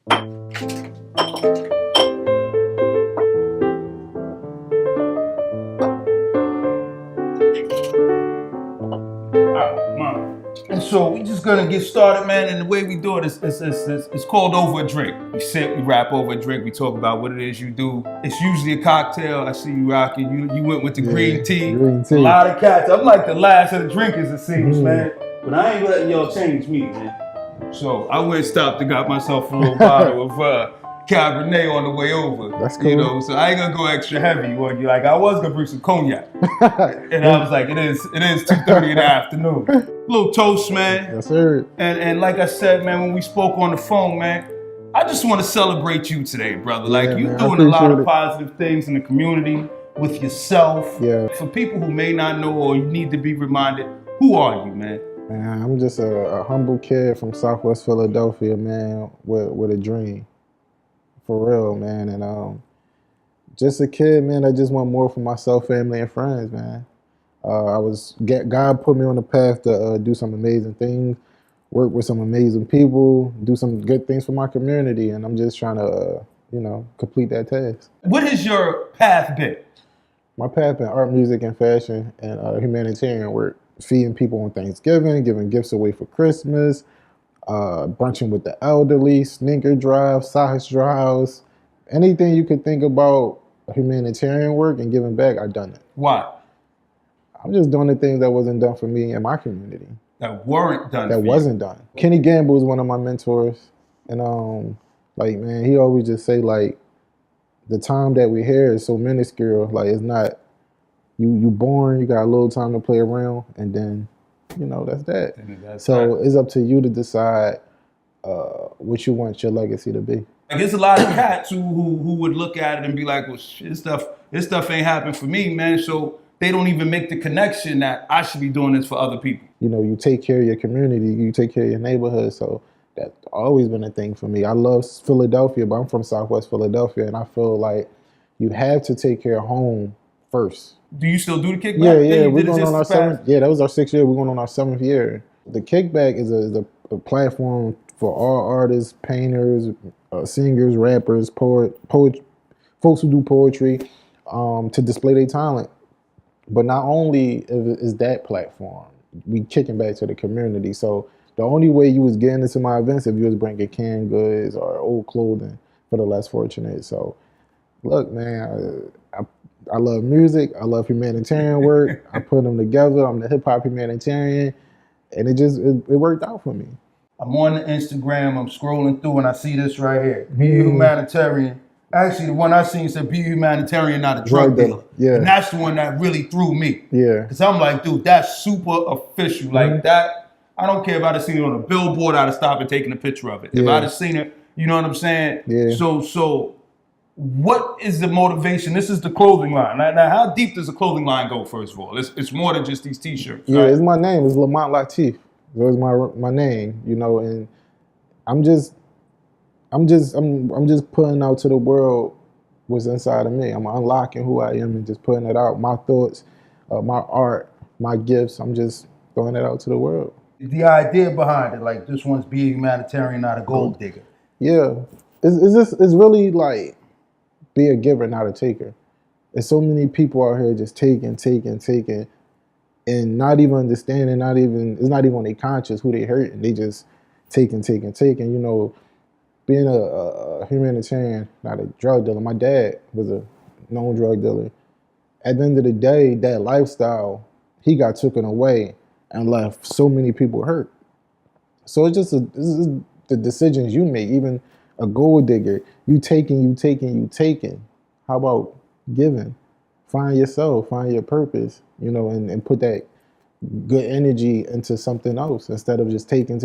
And so we just gonna get started, man. And the way we do it is it's called over a drink. We sit, we rap over a drink, we talk about what it is you do. It's usually a cocktail. I see you rocking. You went with the green tea. Green tea. A lot of cats. I'm like the last of the drinkers, it seems, man. But I ain't letting y'all change me, man. So I went and stopped and got myself a little bottle of Cabernet on the way over. That's cool. You know, so I ain't gonna go extra heavy on you. Like I was gonna bring some cognac. And I was like, it is 2:30 in the afternoon. Little toast, man. Yes, sir. And like I said, man, when we spoke on the phone, man, I just want to celebrate you today, brother. Like you doing a lot of positive things in the community with yourself. Yeah. For people who may not know or you need to be reminded, who are you, man? Man, I'm just a humble kid from Southwest Philadelphia, man, with a dream. For real, man. And just a kid, man, I just want more for myself, family, and friends, man. God put me on the path to do some amazing things, work with some amazing people, do some good things for my community, and I'm just trying to, complete that task. What has your path been? My path been art, music, and fashion, and humanitarian work, feeding people on Thanksgiving, giving gifts away for Christmas, brunching with the elderly, sneaker drives, size drives, anything you could think about humanitarian work and giving back, I've done it. Why? I'm just doing the things that wasn't done for me in my community. That weren't done That wasn't done. Kenny Gamble is one of my mentors. And man, he always just say like, the time that we're here is so minuscule. Like it's not, you born, you got a little time to play around, and then, that's that. It's up to you to decide what you want your legacy to be. Like there's a lot of cats who would look at it and be like, well, shit, this stuff ain't happened for me, man. So they don't even make the connection that I should be doing this for other people. You take care of your community, you take care of your neighborhood. So that's always been a thing for me. I love Philadelphia, but I'm from Southwest Philadelphia, and I feel like you have to take care of home first. Do you still do the kickback? Yeah, we're going on our 7th. Yeah, that was our 6th year. We're going on our 7th year. The kickback is a platform for all artists, painters, singers, rappers, folks who do poetry, to display their talent. But not only is that platform, we kicking back to the community. So the only way you was getting into my events if you was bringing canned goods or old clothing for the less fortunate. So look, man, I love music. I love humanitarian work. I put them together. I'm the hip hop humanitarian, and it worked out for me. I'm on the Instagram. I'm scrolling through, and I see this right here. Be a humanitarian. Actually, the one I seen said, be a humanitarian, not a drug dealer. Yeah. And that's the one that really threw me. Yeah. Because I'm like, dude, that's super official. Like that, I don't care if I'd have seen it on a billboard, I'd have stopped and taken a picture of it. If I'd have seen it, you know what I'm saying? Yeah. So what is the motivation? This is the clothing line. Now how deep does the clothing line go, first of all? It's more than just these t-shirts. Yeah, right? It's my name. It's Lamont Latif. That was my name, and I'm just putting out to the world what's inside of me. I'm unlocking who I am and just putting it out. My thoughts, my art, my gifts. I'm just throwing it out to the world. The idea behind it, like this one's be a humanitarian, not a gold digger. Yeah, it's really like be a giver, not a taker. There's so many people out here just taking, and not even understanding. It's not even on their conscious who they hurting. They just taking. Being a humanitarian, not a drug dealer. My dad was a known drug dealer. At the end of the day, that lifestyle, he got taken away and left so many people hurt. So it's just the decisions you make. Even a gold digger, you taking. How about giving? Find yourself, find your purpose, and put that good energy into something else instead of just taking.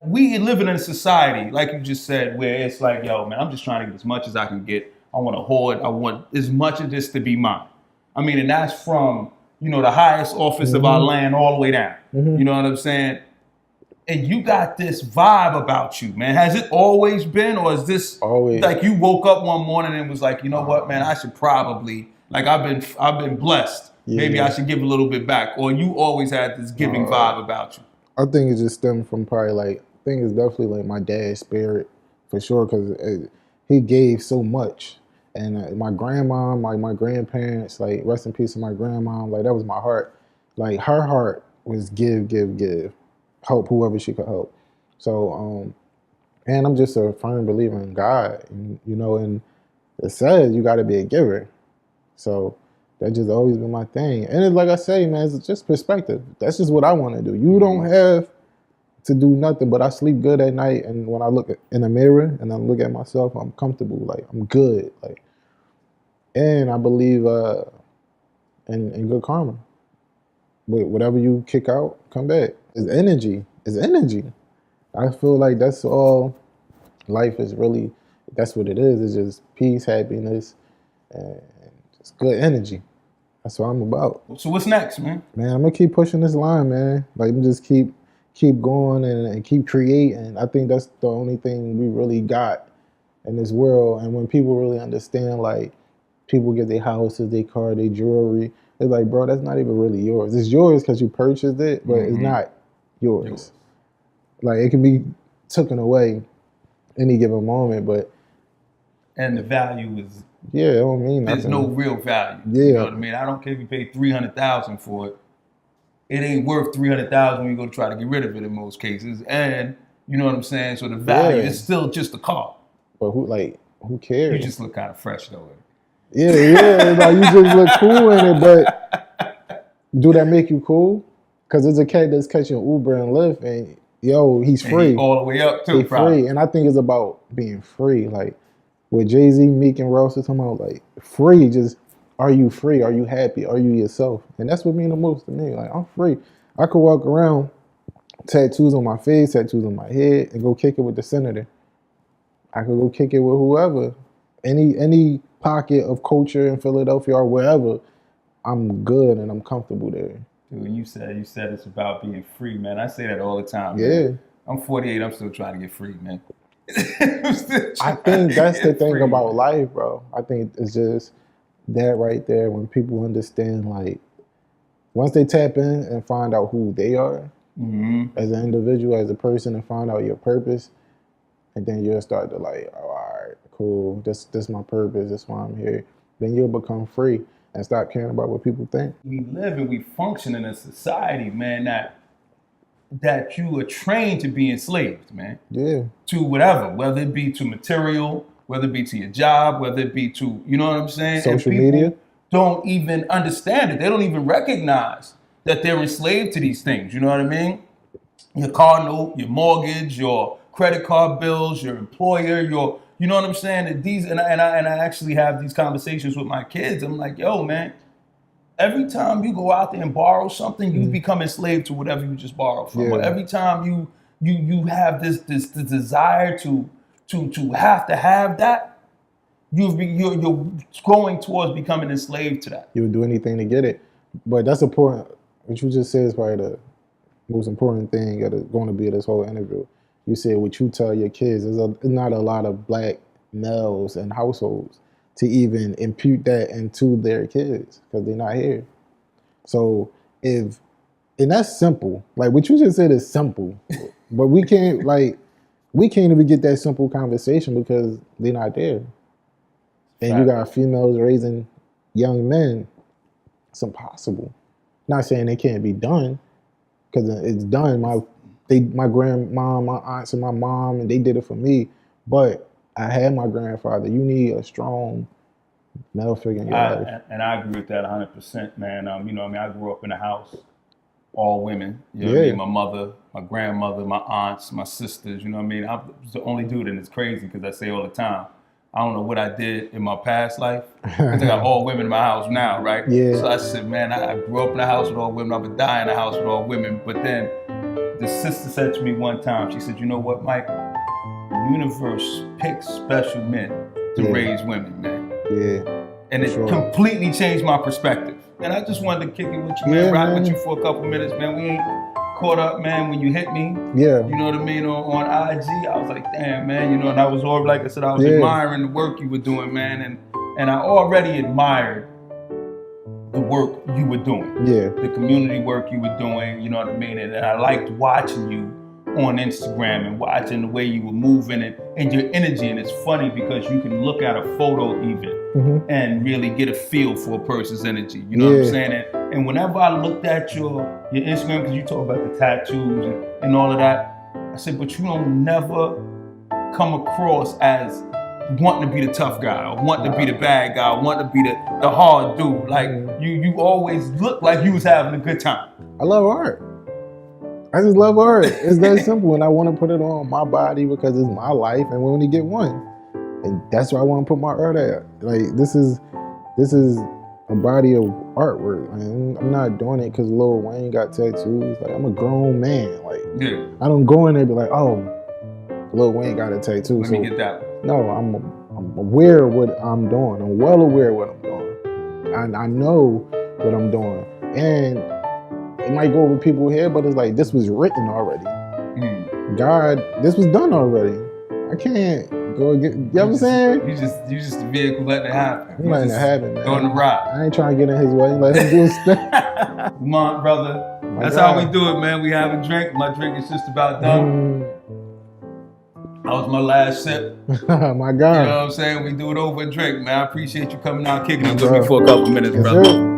We living in a society, like you just said, where it's like, yo, man, I'm just trying to get as much as I can get. I want to hoard. I want as much of this to be mine. I mean, and that's from, the highest office of our land all the way down. You know what I'm saying? And you got this vibe about you, man. Has it always been, or is this always like you woke up one morning and was like, you know what, man, I should probably, like I've been blessed. Yeah. Maybe I should give a little bit back. Or you always had this giving vibe about you? I think it just stemmed from probably it's definitely like my dad's spirit. for sure, because he gave so much. And my grandma, my grandparents, like rest in peace to my grandma, like that was my heart. Like her heart was give, give, give, help whoever she could help. So, and I'm just a firm believer in God, and, you know, and it says you got to be a giver. So that just always been my thing. And it's like I say, man, it's just perspective. That's just what I want to do. You don't have to do nothing, but I sleep good at night. And when I look in the mirror and I look at myself, I'm comfortable. Like I'm good. Like, and I believe in good karma. Whatever you kick out, come back. It's energy. It's energy. I feel like that's all life is really. That's what it is. It's just peace, happiness, and just good energy. That's what I'm about. So what's next, man? Man, I'm gonna keep pushing this line, man. Like I'm just keep going and keep creating. I think that's the only thing we really got in this world. And when people really understand, like people get their houses, their car, their jewelry, it's like, bro, that's not even really yours. It's yours because you purchased it, but it's not yours. Like it can be taken away any given moment, but and the value is yeah, I don't mean there's nothing. no real value. Yeah, you know what I mean. I don't care if you pay $300,000 for it. It ain't worth $300,000 when you go to try to get rid of it in most cases. And you know what I'm saying. So the value is still just a car. But who cares? You just look kind of fresh though. Yeah. Like you just look cool in it, but do that make you cool? Because there's a cat that's catching Uber and Lyft, and yo, he's free. And all the way up too. He's free, and I think it's about being free. Like with Jay-Z, Meek, and Ross are talking about, like free. Just are you free? Are you happy? Are you yourself? And that's what means the most to me. Like I'm free. I could walk around, tattoos on my face, tattoos on my head, and go kick it with the senator. I could go kick it with whoever. Any pocket of culture in Philadelphia or wherever, I'm good and I'm comfortable there. Dude, you said it's about being free, man. I say that all the time. Yeah. Man. I'm 48. I'm still trying to get free, man. I think that's the thing about life, bro. I think it's just that right there when people understand, like, once they tap in and find out who they are as an individual, as a person, and find out your purpose, and then you'll start to like, oh, all right, cool, this my purpose, this why I'm here. Then you'll become free and stop caring about what people think. We live and we function in a society, man, that you are trained to be enslaved, man. Yeah. To whatever, whether it be to material, whether it be to your job, whether it be to, you know what I'm saying? Social media. Don't even understand it. They don't even recognize that they're enslaved to these things. You know what I mean? Your car note, your mortgage, your credit card bills, your employer, you know what I'm saying? And I actually have these conversations with my kids. I'm like, yo, man, every time you go out there and borrow something, you become enslaved to whatever you just borrowed from. Or every time you have this desire to have that, you're going towards becoming enslaved to that. You would do anything to get it. But that's important. What you just said is probably the most important thing that is going to be this whole interview. You said what you tell your kids. There's not a lot of black males in households to even impute that into their kids because they're not here. So and that's simple. Like what you just said is simple, but we can't even get that simple conversation because they're not there. And you got females raising young men. It's impossible. Not saying it can't be done because it's done. My grandma, my aunts, and my mom, and they did it for me. But I had my grandfather. You need a strong male figure in your life. And I agree with that 100%, man. I grew up in a house, all women. You know what I mean? My mother, my grandmother, my aunts, my sisters. You know what I mean? I was the only dude, and it's crazy because I say all the time, I don't know what I did in my past life. I got all women in my house now, right? Yeah. So I said, man, I grew up in a house with all women. I would die in a house with all women. But then the sister said to me one time, she said, you know what, Mike? The universe picks special men to raise women, man. Yeah. And it completely changed my perspective. And I just wanted to kick it with you, man. Rock with you for a couple minutes, man. We ain't caught up, man, when you hit me. Yeah. You know what I mean? On IG, I was like, damn, man. You know, and I was already, like I said, I was admiring the work you were doing, man. And I already admired the work you were doing. Yeah. The community work you were doing, you know what I mean? And I liked watching you on Instagram and watching the way you were moving and and your energy. And it's funny because you can look at a photo even and really get a feel for a person's energy. You know what I'm saying? And whenever I looked at your Instagram, because you talk about the tattoos and all of that, I said, but you don't never come across as wanting to be the tough guy or wanting to be the bad guy or wanting to be the hard dude. Like you always look like you was having a good time. I love art. I just love art. It's that simple, and I want to put it on my body because it's my life, and we only get one, and that's why I want to put my art at. Like this is a body of artwork. Like, I'm not doing it because Lil Wayne got tattoos. Like I'm a grown man. Like I don't go in there and be like, oh, Lil Wayne got a tattoo. Let me get that. No, I'm aware of what I'm doing. I'm well aware of what I'm doing. And I know what I'm doing. And it might go over people's head, but it's like, this was written already. God, this was done already. I can't go again. You know what I'm saying? You just the vehicle letting it happen. I'm letting it happen, man. Going to ride. I ain't trying to get in his way. Let him do his thing. Mont, brother. That's how we do it, man. We have a drink. My drink is just about done. That was my last sip. My God. You know what I'm saying? We do it over a drink, man. I appreciate you coming out, kicking it with me for a couple minutes, brother.